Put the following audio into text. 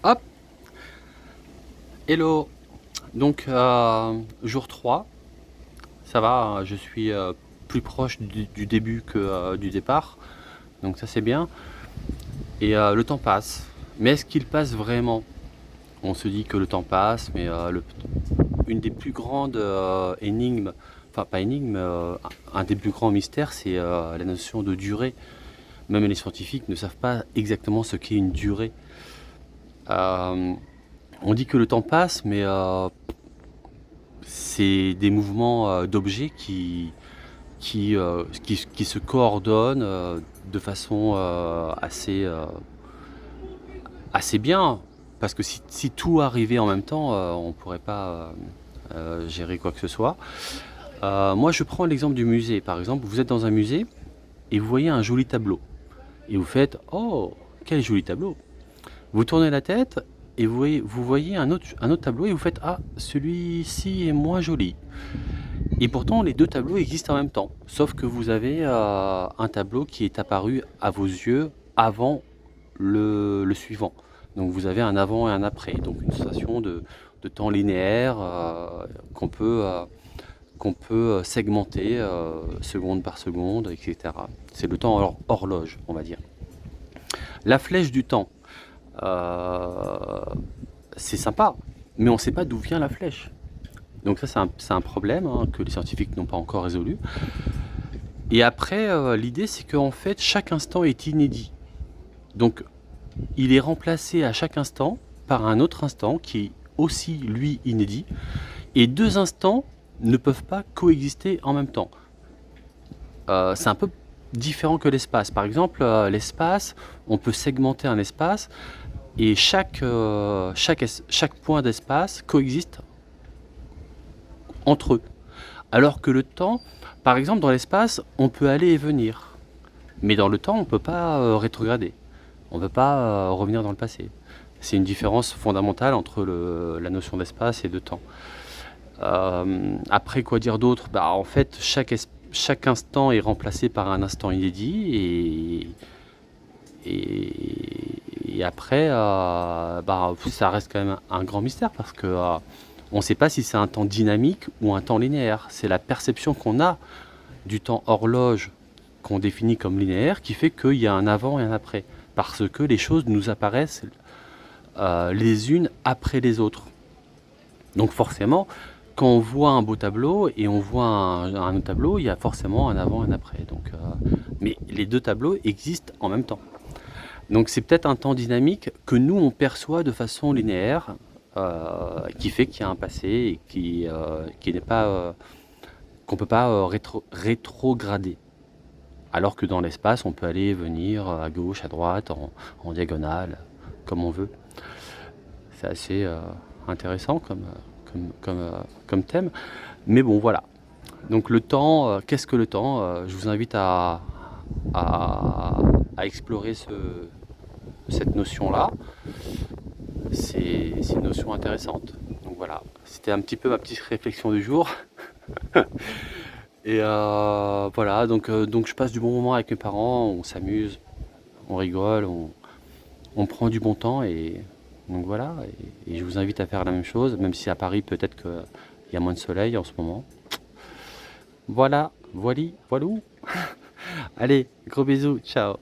Hop, hello. Donc jour 3, ça va, je suis plus proche du début que du départ, donc ça c'est bien. Et le temps passe. Mais est-ce qu'il passe vraiment? On se dit que le temps passe, mais une des plus grandes énigmes, enfin pas énigmes, un des plus grands mystères, c'est la notion de durée. Même les scientifiques ne savent pas exactement ce qu'est une durée. Euh, on dit que le temps passe, mais c'est des mouvements d'objets qui se coordonnent de façon assez bien. Parce que si tout arrivait en même temps, on ne pourrait pas gérer quoi que ce soit. Moi, je prends l'exemple du musée. Par exemple, vous êtes dans un musée et vous voyez un joli tableau. Et vous faites «Oh, quel joli tableau!» Vous tournez la tête et vous voyez un autre tableau et vous faites «Ah, celui-ci est moins joli». Et pourtant, les deux tableaux existent en même temps. Sauf que vous avez un tableau qui est apparu à vos yeux avant le suivant. Donc vous avez un avant et un après. Donc une sensation de temps linéaire qu'on peut segmenter seconde par seconde, etc. C'est le temps horloge, on va dire. La flèche du temps, euh, c'est sympa, mais on ne sait pas d'où vient la flèche. Donc ça, c'est un problème hein, que les scientifiques n'ont pas encore résolu. Et après, l'idée, c'est qu'en fait, chaque instant est inédit. Donc, il est remplacé à chaque instant par un autre instant qui est aussi, lui, inédit. Et deux instants ne peuvent pas coexister en même temps. C'est un peu différent que l'espace. Par exemple, l'espace, on peut segmenter un espace et chaque point d'espace coexiste entre eux. Alors que le temps, par exemple, dans l'espace, on peut aller et venir. Mais dans le temps, on ne peut pas rétrograder. On ne peut pas revenir dans le passé. C'est une différence fondamentale entre la notion d'espace et de temps. Après, quoi dire d'autre? En fait, chaque instant est remplacé par un instant inédit et après, ça reste quand même un grand mystère parce que on ne sait pas si c'est un temps dynamique ou un temps linéaire. C'est la perception qu'on a du temps horloge qu'on définit comme linéaire qui fait qu'il y a un avant et un après. Parce que les choses nous apparaissent les unes après les autres. Donc forcément, quand on voit un beau tableau et on voit un autre tableau, il y a forcément un avant et un après. Donc, mais les deux tableaux existent en même temps. Donc c'est peut-être un temps dynamique que nous on perçoit de façon linéaire, qui fait qu'il y a un passé et qui n'est pas qu'on peut pas rétrograder. Alors que dans l'espace, on peut aller et venir à gauche, à droite, en diagonale, comme on veut. C'est assez intéressant comme thème. Mais bon, voilà. Donc le temps, qu'est-ce que le temps? Je vous invite à, à explorer cette notion-là. C'est une notion intéressante. Donc voilà, c'était un petit peu ma petite réflexion du jour. Et voilà, donc je passe du bon moment avec mes parents, on s'amuse, on rigole, on prend du bon temps et donc voilà. Et je vous invite à faire la même chose, même si à Paris peut-être qu'il y a moins de soleil en ce moment. Voilà, voilou. Allez, gros bisous, ciao.